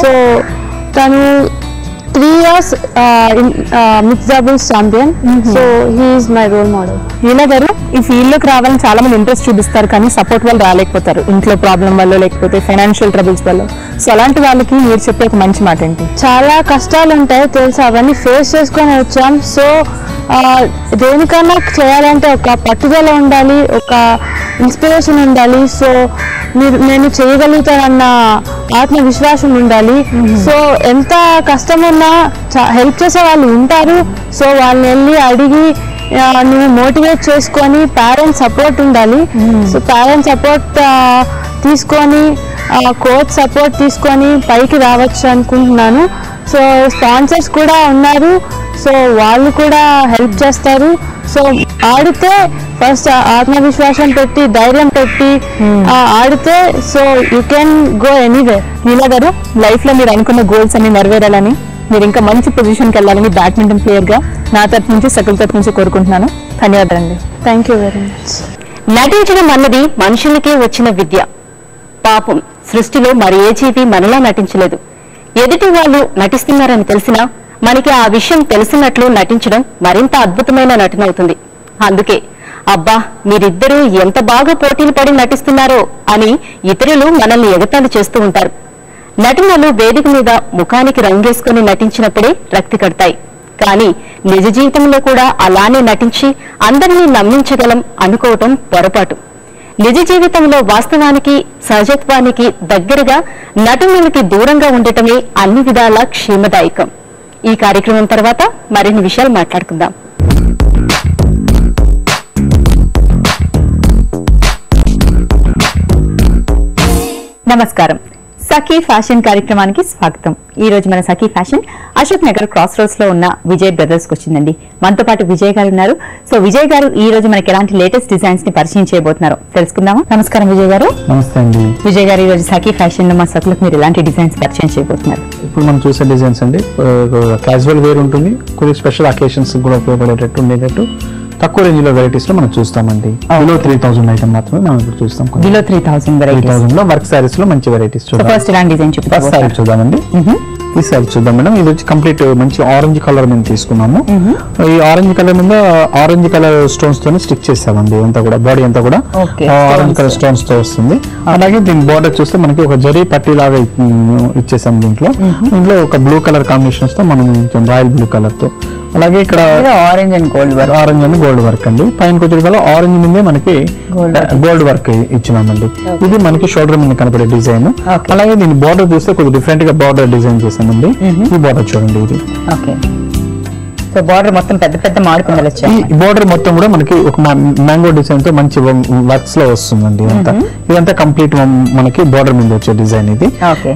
సో తను 3 years mixed doubles champion. So he is my role model. Neela garu ఈ ఫీల్డ్ లోకి రావాలని చాలా మంది ఇంట్రెస్ట్ చూపిస్తారు, కానీ సపోర్ట్ వల్ల రాలేకపోతారు, ఇంట్లో ప్రాబ్లం వల్ల లేకపోతే ఫైనాన్షియల్ ట్రబుల్స్ వల్ల. సో అలాంటి వాళ్ళకి మీరు చెప్పే ఒక మంచి మాట ఏంటి? చాలా కష్టాలు ఉంటాయి తెలుసు, అవన్నీ ఫేస్ చేసుకొని వచ్చాం. సో దేనికన్నా చేయాలంటే ఒక పట్టుదల ఉండాలి, ఒక ఇన్స్పిరేషన్ ఉండాలి. సో నేను చేయగలుగుతానన్న ఆత్మవిశ్వాసం ఉండాలి. సో ఎంత కష్టం ఉన్నా హెల్ప్ చేసే వాళ్ళు ఉంటారు. సో వాళ్ళని వెళ్ళి అడిగి నువ్వు మోటివేట్ చేసుకొని, పేరెంట్స్ సపోర్ట్ ఉండాలి. సో పేరెంట్స్ సపోర్ట్ తీసుకొని, కోచ్ సపోర్ట్ తీసుకొని పైకి రావచ్చు అనుకుంటున్నాను. సో స్పాన్సర్స్ కూడా ఉన్నారు, సో వాళ్ళు కూడా హెల్ప్ చేస్తారు. సో ఆడితే ఫస్ట్ ఆత్మవిశ్వాసం పెట్టి, ధైర్యం పెట్టి ఆడితే so you can go anywhere. Neela garu life లో మీరు అనుకున్న గోల్స్ అన్ని నెరవేరాలని, మీరు ఇంకా మంచి పొజిషన్కి వెళ్ళాలని బ్యాడ్మింటన్ ప్లేయర్ గా నా తరఫు నుంచి, సకల తరఫు నుంచి కోరుకుంటున్నాను. ధన్యవాదాలండి. Thank you very much. నటించడం అన్నది మనుషులకే వచ్చిన విద్య. పాపం సృష్టిలో మరి ఏ జీవి మనలా నటించలేదు. ఎదుటి వాళ్ళు నటిస్తున్నారని తెలిసినా మనకి ఆ విషయం తెలిసినట్లు నటించడం మరింత అద్భుతమైన నటన అవుతుంది. అందుకే అబ్బా మీరిద్దరూ ఎంత బాగా పోటీలు పడి నటిస్తున్నారో అని ఇతరులు మనల్ని ఎగతాళి చేస్తూ ఉంటారు. నటులు వేదిక మీద ముఖానికి రంగేసుకుని నటించినప్పుడే రక్తి కడతాయి. కానీ నిజ జీవితంలో కూడా అలానే నటించి అందరినీ నమ్మించగలం అనుకోవటం పొరపాటు. నిజ జీవితంలో వాస్తవానికి సహజత్వానికి దగ్గరగా నటులకి దూరంగా ఉండటమే అన్ని విధాలా క్షేమదాయకం. ఈ కార్యక్రమం తర్వాత మరిన్ని విషయాలు మాట్లాడుకుందాం. నమస్కారం. సఖీ ఫ్యాషన్ కార్యక్రమానికి స్వాగతం. ఈ రోజు మన Sakhi fashion Ashok Nagar cross roads లో ఉన్న విజయ్ బ్రదర్స్ కి వచ్చిందండి. మనతో పాటు విజయ్ గారు ఉన్నారు. సో విజయ్ గారు ఈ రోజు మనకి ఎలాంటి లేటెస్ట్ డిజైన్స్ ని పరిచయం చేయబోతున్నారో తెలుసుకుందామా? నమస్కారం విజయ్ గారు. నమస్తే అండి. విజయ్ గారు, ఈ రోజు సఖీ ఫ్యాషన్ లో మా సఖులకు మీరు ఎలాంటి డిజైన్స్ పరిచయం చేయబోతున్నారు? ఇప్పుడు మనం చూసే డిజైన్స్ అండి క్యాజువల్ వేర్ ఉంటుంది, కొద్దిగా స్పెషల్ అకేషన్స్ కూడా ఉపయోగపడేటట్టు ఉండేటట్టు తక్కువ రేంజ్ లో వెరైటీస్ లో మనం చూస్తామండి. బిలో 3000 ఐటమ్ మాత్రమే మనం ఇప్పుడు చూస్తాం. బిలో 3000 వెరైటీస్ లో వర్క్ సారీస్ లో మంచి వెరైటీస్ చూద్దాం. ఫస్ట్ ఇలాంటి డిజైన్ ఫస్ట్ సారీ చూద్దామండి. ఈ సారీ చూద్దాం మేడం. ఇది వచ్చి కంప్లీట్ మంచి ఆరెంజ్ కలర్ మేము తీసుకున్నాము. ఈ ఆరెంజ్ కలర్ మీద ఆరెంజ్ కలర్ స్టోన్స్ తోని స్టిక్ చేసామండి. అంతా కూడా బాడీ అంతా కూడా ఆరెంజ్ కలర్ స్టోన్స్ తో వస్తుంది. అలాగే దీని బార్డర్ చూస్తే మనకి ఒక జరీ పట్టీ లాగా ఇచ్చేసాం. దీంట్లో ఒక బ్లూ కలర్ కాంబినేషన్స్ తో మనం రాయల్ బ్లూ కలర్ తో, అలాగే ఇక్కడ ఆరెంజ్ అండ్ గోల్డ్ వర్క్ అండి. పైన కొంచెం ఆరెంజ్ మీదే మనకి గోల్డ్ వర్క్ ఇచ్చినామండి. ఇది మనకి షోల్డర్ మీద కనపడే డిజైన్. అలాగే దీని బార్డర్ చూస్తే కొద్దిగా డిఫరెంట్ గా బార్డర్ డిజైన్ చేసామండి. ఈ బార్డర్ చూడండి. ఇది బార్డర్ మొత్తం పెద్ద పెద్ద మామిడిపిందలు వచ్చాయి. ఈ బార్డర్ మొత్తం కూడా మనకి ఒక మ్యాంగో డిజైన్ తో మంచి వర్క్స్ లో వస్తుందండి. ఇదంతా కంప్లీట్ మనకి బార్డర్ మీద వచ్చే డిజైన్. ఇది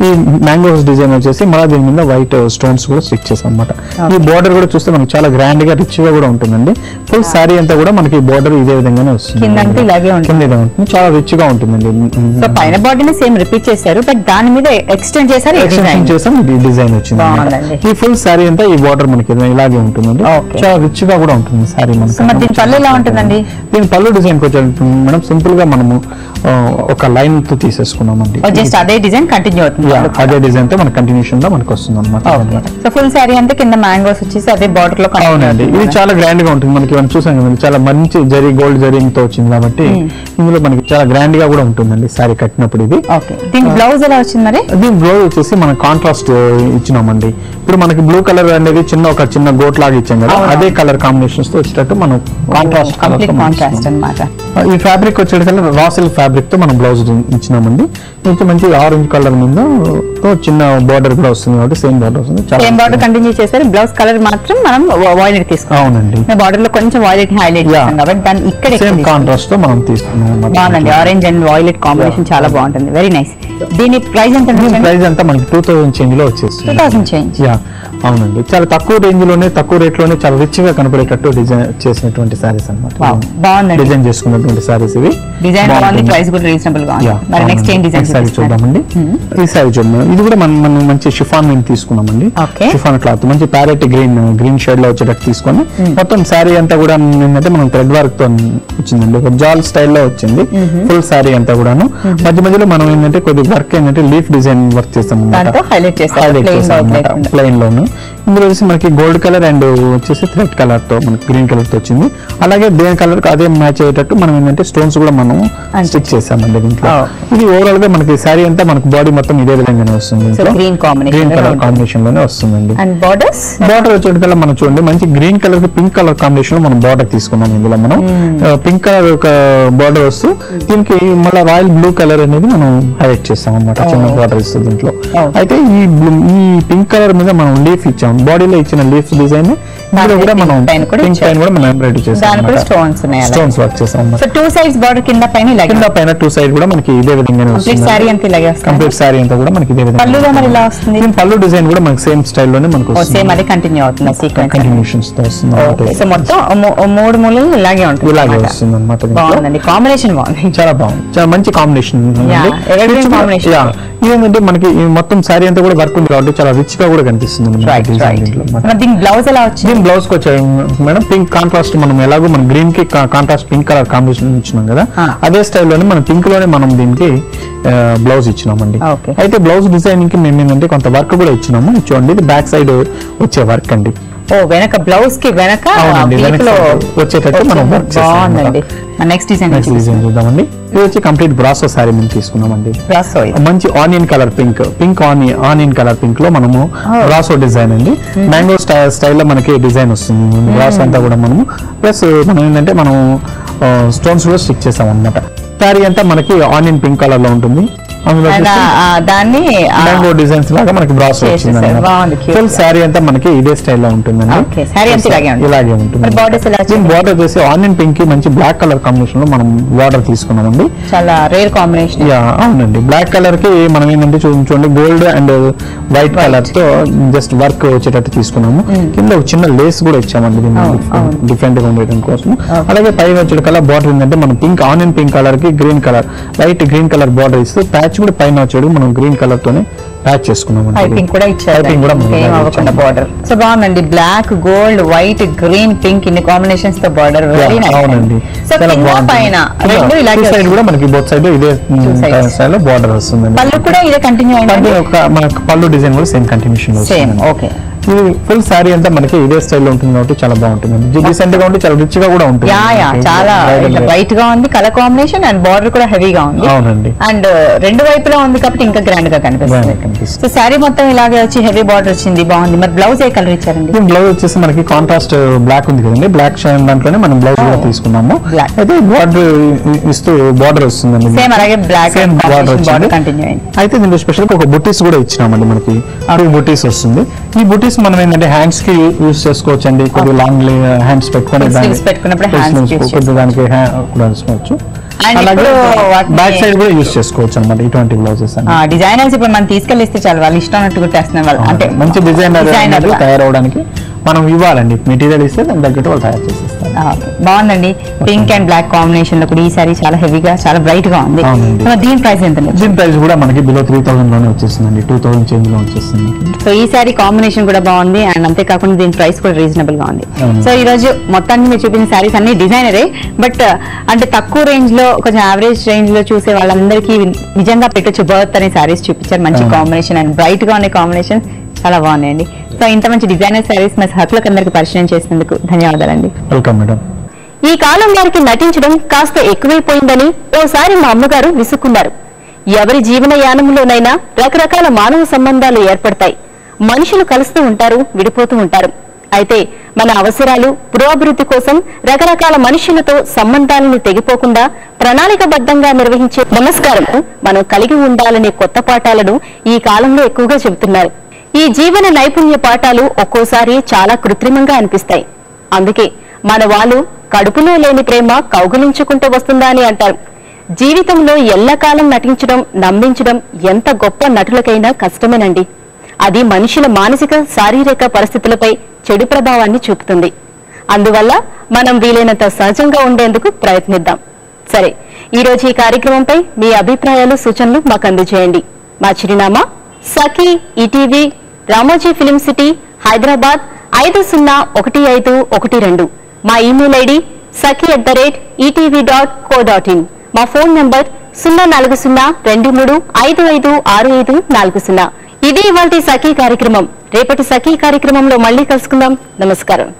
ఈ మ్యాంగోస్ డిజైన్ వచ్చేసి మళ్ళీ దీని మీద వైట్ స్టోన్స్ కూడా స్టిక్ చేసాం అనమాట. ఈ బార్డర్ కూడా చూస్తే మనకి చాలా గ్రాండ్ గా రిచ్ గా కూడా ఉంటుందండి. ఫుల్ సారీ అంతా కూడా మనకి బార్డర్ ఇదే విధంగానే వస్తుంది. ఇలాగే ఉంటుంది, చాలా రిచ్ గా ఉంటుందండి. పైన బార్డర్ సేమ్ రిపీట్ చేశారు, బట్ దాని మీద ఎక్స్టెండ్ చేశారు. ఈ డిజైన్ వచ్చింది. ఈ ఫుల్ సారీ అంతా ఈ బార్డర్ మనకి ఇలాగే ఉంటుంది. చాలా రిచ్ గా కూడా ఉంటుంది సారీ. దీని పళ్ళు ఎలా ఉంటుందండి? దీని పళ్ళు డిజైన్ కొంచెం మేడం సింపుల్ గా మనము ఒక లైన్ తో తీసేసుకున్నామండి. జస్ట్ అదే డిజైన్ కంటిన్యూ అవుతుంది. అదే డిజైన్ తో మన కంటిన్యూషన్ గా మనకు వస్తుంది అనమాట. సో ఫుల్ సారీ అంటే కింద మ్యాంగోస్ వచ్చేసి అదే బార్డర్ లో. అవునండి. ఇది చాలా గ్రాండ్ గా ఉంటుంది. మనకి మనం చూసాం కదండి, చాలా మంచి జరీ గోల్డ్ జరీతో వచ్చింది కాబట్టి ఇందులో మనకి చాలా గ్రాండ్ గా కూడా ఉంటుందండి సారీ కట్టినప్పుడు. ఇది దీని బ్లౌజ్ ఎలా వచ్చింది మరి? దీని బ్లౌజ్ వచ్చేసి మనం కాంట్రాస్ట్ ఇచ్చినామండి. ఇప్పుడు మనకి బ్లూ కలర్ అనేది ఒక చిన్న గోట్ లాగా ఇచ్చాం కదా, అదే కలర్ కాంబినేషన్స్ తో వచ్చేటట్టు మనం కాంట్రాస్ట్ అన్నమాట. ఈ ఫ్యాబ్రిక్ వచ్చేటప్పుడు రా సిల్క్ ఫ్యాబ్రిక్ తో మనం బ్లౌజ్ ఇచ్చినామండి. కొంచెం మంచి ఆరెంజ్ కలర్ మీద చిన్న బార్డర్ కూడా వస్తుంది కాబట్టి సేమ్ బార్డర్ వస్తుంది. సేమ్ బార్డర్ కంటిన్యూ చేశారు. బ్లౌజ్ కలర్ మాత్రం మనం వాయిలెట్ తీసుకున్నాం. అవునండి. బార్డర్ లో కొంచెం వాయిలెట్ హైలైట్ చేస్తాం కాబట్టి దాన్ని ఇక్కడ సేమ్ కాంట్రాస్ట్ తో మనం తీసుకున్నాం. బాగుందండి. ఆరెంజ్ అండ్ వాయిలెట్ కాంబినేషన్ చాలా బాగుంటుంది. Very nice. దీని ప్రైస్ ఎంత? ప్రైస్ అంతా మనకి 2000 చేంజ్ లో వచ్చేస్తుంది. 2000 చేంజ్. అవునండి. చాలా తక్కువ రేంజ్ లోనే తక్కువ రేట్ లోనే చాలా రిచ్ గా కనపడేటట్టు డిజైన్ చేసినటువంటి సారీస్ అన్నమాట. బాగుంది. డిజైన్ చేసుకున్నటువంటి సారీస్ ఇవి. డిజైన్ బాగుంది, ప్రైస్ కూడా రీజనబుల్ గా ఉంది. మరి నెక్స్ట్ ఏం డిజైన్ చూద్దామండి. ఈ సారీ చూద్దాం. ఇది కూడా మనం మంచి షిఫాన్ మీద తీసుకున్నామండి. షిఫాన్ క్లాత్ మంచి ప్యారెట్ గ్రీన్ షేడ్ లో వచ్చేటట్టు తీసుకొని మొత్తం సారీ అంతా కూడా ఏంటంటే మనం థ్రెడ్ వర్క్ తో వచ్చిందండి. ఒక జాల్ స్టైల్లో వచ్చింది ఫుల్ సారీ అంతా కూడాను. మధ్య మధ్యలో మనం ఏంటంటే కొద్ది వర్క్ ఏంటంటే లీఫ్ డిజైన్ వర్క్ చేస్తాం ప్లెయిన్ లోను. ఇందులో వచ్చి మనకి గోల్డ్ కలర్ అండ్ వచ్చేసి థ్రెడ్ కలర్ తో మనకి గ్రీన్ కలర్ తో వచ్చింది. అలాగే దేని కలర్ అదే మ్యాచ్ అయ్యేటట్టు మనం ఏంటంటే స్టోన్స్ కూడా మనం స్టిచ్ చేసామండి దీంట్లో. ఇది ఓవరాల్ గా మనకి సారీ అంతా మనకి బాడీ మొత్తం ఇదే విధంగానే వస్తుంది. గ్రీన్ కలర్ కాంబినేషన్ లోనే వస్తుందండి. బార్డర్ వచ్చేటప్పుడు మనం చూడండి మంచి గ్రీన్ కలర్ కి పింక్ కలర్ కాంబినేషన్ లో మనం బార్డర్ తీసుకున్నాం. ఇందులో మనం పింక్ కలర్ ఒక బార్డర్ వస్తూ దీనికి మళ్ళీ రాయల్ బ్లూ కలర్ అనేది మనం హైలైట్ చేస్తాం అనమాట. చిన్న బార్డర్ ఇస్తుంది దీంట్లో. అయితే ఈ పింక్ కలర్ మీద మనం లీఫ్ ఇచ్చాం. బాడీలో ఇచ్చిన లీఫ్ డిజైన్ కూడా మనం పింక్ పైన కూడా మనం ఎంబ్రాయిడరీ చేసాం. స్టోన్స్ వర్క్ చేసాం. టూ సైడ్స్ బార్డర్ కింద పైన టూ సైడ్ కూడా మనకి ఇదే విధంగానే వస్తుంది. కంప్లీట్ సారీ అంతా కూడా మనకి ఇదే విధంగా పళ్ళు డిజైన్ కూడా మనకి సేమ్ స్టైల్ లోనే మనకు కంటిన్యూషన్స్ తో వస్తుంది. మొత్తం మూడు మూలలు ఇలాగే ఉంటుంది. ఇలాగే వస్తుంది అనమాట. కాంబినేషన్ బాగుంది. చాలా బాగుంది. చాలా మంచి కాంబినేషన్. ఇదేంటంటే మనకి మొత్తం సారీ అంతా కూడా వర్క్ ఉంది కాబట్టి చాలా రిచ్ గా కూడా కనిపిస్తుంది. బ్లౌజ్ ఎలా వచ్చింది? బ్లౌజ్ కి వచ్చాయి మేడం పింక్ కాంట్రాస్ట్. మనం ఎలాగో మనం గ్రీన్ కి కాంట్రాస్ట్ పింక్ కలర్ కాంబినేషన్ ఇచ్చినాం కదా, అదే స్టైల్లోనే మనం పింక్ లోనే మనం దీనికి బ్లౌజ్ ఇచ్చినామండి. అయితే బ్లౌజ్ డిజైనింగ్ కి మేము ఏంటంటే కొంత వర్క్ కూడా ఇచ్చినాము. చూడండి ఇది బ్యాక్ సైడ్ వచ్చే వర్క్ అండి. వెనక బ్లౌజ్ కి వెనక అవునండి, deep వెనక లో వచ్చేటట్టు మనం work చేస్తాం బాగుందండి. అన్నమాట. నెక్స్ట్ డిజైన్ నెక్స్ట్ డిజైన్ చూద్దామండి. ఇది వచ్చి కంప్లీట్ బ్రాసో శారీ మనం తీసుకున్నామండి. బ్రాసో మంచి onion colour pink onion colour pink లో మనము బ్రాసో డిజైన్ అండి. మ్యాంగో స్టైల్లో మనకి డిజైన్ వస్తుంది. బ్రాసో అంతా కూడా మనము ప్లస్ మనం ఏంటంటే మనం స్టోన్స్ కూడా స్టిక్ చేసాం అన్నమాట. శారీ అంతా మనకి ఆనియన్ పింక్ కలర్ లో ఉంటుంది. దాన్ని మ్యాంగో డిజైన్స్ లాగా మనకి బ్రాసో వచ్చింది. బాగుంది, cute ఫుల్ శారీ అంతా మనకి ఇదే స్టైల్లో ఉంటుందండి. Okay, saree అంతా ఇలాగే ఉంటుంది. బార్డర్స్ ఎలా దీని బార్డర్ చేసి ఆనియన్ పింక్ కి మంచి బ్లాక్ కలర్ కాంబినేషన్ లో మనం బార్డర్ తీసుకున్నామండి. చాలా రేర్ కాంబినేషన్. అవునండి, బ్లాక్ కలర్ కి మనం ఏంటంటే చూడండి గోల్డ్ అండ్ వైట్ కలర్ తో జస్ట్ వర్క్ వచ్చేటట్టు తీసుకున్నాము. కింద ఒక చిన్న లేస్ కూడా ఇచ్చామండి డిఫరెంట్ గా ఉండడం కోసం. అలాగే పైన వచ్చే కలర్ బార్డర్ ఏంటంటే మనం పింక్ ఆనియన్ పింక్ కలర్ కి green colour light green colour border ఇస్తూ ప్యాచ్ కూడా పైన వచ్చాడు మనం గ్రీన్ కలర్ తోనే ప్యాచ్ చేసుకున్నాం. పైపింగ్ కూడా ఇచ్చారు, బార్డర్. సో బాగుందండి, black gold white green pink ఇన్ని కాంబినేషన్స్ తో బార్డర్. అవునండి, సో పైన రెండు ఇలాగే సైడ్ కూడా మనకి బోత్ సైడ్ ఇదే స్టైల్ లో బార్డర్ వస్తుంది. పళ్ళు కూడా ఇదే కంటిన్యూ అయింది. మనకి పళ్ళు డిజైన్ కూడా సేమ్ కంటిన్యూషన్ సేమ్. ఓకే, ఇది ఫుల్ శారీ అంతా మనకి ఇదే స్టైల్లో ఉంటుంది కాబట్టి చాలా బాగుంటుంది. డీసెంట్ గా ఉంటే చాలా రిచ్ గా కూడా ఉంటుంది. చాలా బ్రైట్ గా ఉంది కలర్ కాంబినేషన్ అండ్ బార్డర్ కూడా హెవీగా ఉంది. అవునండి, అండ్ రెండు వైపులా ఉంది కాబట్టి ఇంకా గ్రాండ్ గా కనిపిస్తుంది. సో శారీ మొత్తం ఇలాగే వచ్చి హెవీ బార్డర్ వచ్చింది, బాగుంది. మరి బ్లౌజ్ ఏ కలర్ ఇచ్చారండి? బ్లౌజ్ వచ్చేసి మనకి కాంట్రాస్ట్ బ్లాక్ ఉంది కదండి, బ్లాక్ షైన్ దాంట్లోనే మనం బ్లౌజ్ కూడా తీసుకున్నాము. అయితే బార్డర్ ఇస్తూ బార్డర్ వస్తుందండి, సేమ్ అలాగే బ్లాక్ బార్డర్ కంటిన్యూ అయింది. అయితే దీంట్లో స్పెషల్ గా ఒక బుటీస్ కూడా ఇచ్చినామండి. మనకి బుటీస్ వస్తుంది. ఈ బుటీస్ మనం ఏంటంటే హ్యాండ్స్ కి యూజ్ చేసుకోవచ్చు అండి. కొద్దిగా లాంగ్ హ్యాండ్స్ పెట్టుకుని దానికి కూడా వేసుకోవచ్చు. అలాగే బ్యాక్ సైడ్ కూడా యూజ్ చేసుకోవచ్చు అనమాట ఇటువంటి బ్లౌజెస్. డిజైనర్స్ ఇప్పుడు మనం తీసుకెళ్ళిస్తే చాలు, వాళ్ళు ఇష్టం అన్నట్టు కుట్టేస్తున్నారు వాళ్ళు. అంటే మంచి డిజైనర్ తయారవడానికి మనం ఇవ్వాలండి, మెటీరియల్ ఇస్తే దాని తగ్గట్టు వాళ్ళు తయారు చేసేస్తారు. బాగుందండి, పింక్ అండ్ బ్లాక్ కాంబినేషన్ లో కూడా ఈ సారీ చాలా హెవీగా చాలా బ్రైట్ గా ఉంది. దీని ప్రైస్ ఎంత? దీని ప్రైస్ కూడా మనకి బిలో 3000 లోనే వచ్చేస్తుందండి, 2000 చేంజ్ లో వచ్చేస్తుంది. సో ఈ సారీ కాంబినేషన్ కూడా బాగుంది అండ్ అంతేకాకుండా దీని ప్రైస్ కూడా రీజనబుల్ గా ఉంది. సో ఈ రోజు మొత్తాన్ని మీరు చూపించిన సారీస్ అన్ని డిజైనరే, బట్ అంటే తక్కువ రేంజ్ లో కొంచెం యావరేజ్ రేంజ్ లో చూసే వాళ్ళందరికీ నిజంగా పెట్టొచ్చు బర్త్ అనే సారీస్ చూపించారు. మంచి కాంబినేషన్ అండ్ బ్రైట్ గా ఉన్న కాంబినేషన్ చాలా బాగున్నాయండి. సో ఇంత మంచి డిజైనర్ సారీస్ మా సహకులకు అందరికి పరిచయం చేసినందుకు ధన్యవాదాలండి. Welcome madam. ఈ కాలం వారికి నటించడం కాస్త ఎక్కువైపోయిందని ఓసారి మా అమ్మగారు విసుక్కున్నారు. ఎవరి జీవన యానంలోనైనా రకరకాల మానవ సంబంధాలు ఏర్పడతాయి. మనుషులు కలుస్తూ ఉంటారు, విడిపోతూ ఉంటారు. అయితే మన అవసరాలు పురోభివృద్ధి కోసం రకరకాల మనుషులతో సంబంధాలను తెగిపోకుండా ప్రణాళికబద్ధంగా నిర్వహించే నమస్కారం మనం కలిగి ఉండాలనే కొత్త పాఠాలను ఈ కాలంలో ఎక్కువగా చెబుతున్నారు. ఈ జీవన నైపుణ్య పాఠాలు ఒక్కోసారి చాలా కృత్రిమంగా అనిపిస్తాయి. అందుకే మన వాళ్ళు కడుపులో లేని ప్రేమ కౌగిలించుకుంటూ వస్తుందా అని అంటారు. జీవితంలో ఎల్లకాలం నటించడం, నమ్మించడం ఎంత గొప్ప నటులకైనా కష్టమేనండి. అది మనుషుల మానసిక శారీరక పరిస్థితులపై చెడు ప్రభావాన్ని చూపుతుంది. అందువల్ల మనం వీలైనంత సహజంగా ఉండేందుకు ప్రయత్నిద్దాం. సరే, ఈ రోజు ఈ కార్యక్రమంపై మీ అభిప్రాయాలు, సూచనలు మాకు అందజేయండి. మా చిరునామా Sakhi ETV, Ramoji film city, Hyderabad 5015112. మా ఇమెయిల్ ఐడి sakhi@etv.co.in. మా ఫోన్ నంబర్ 04023556540. ఇది ఇవాల్టి సఖీ కార్యక్రమం. రేపటి సఖీ కార్యక్రమంలో మళ్ళీ కలుసుకుందాం. నమస్కారం.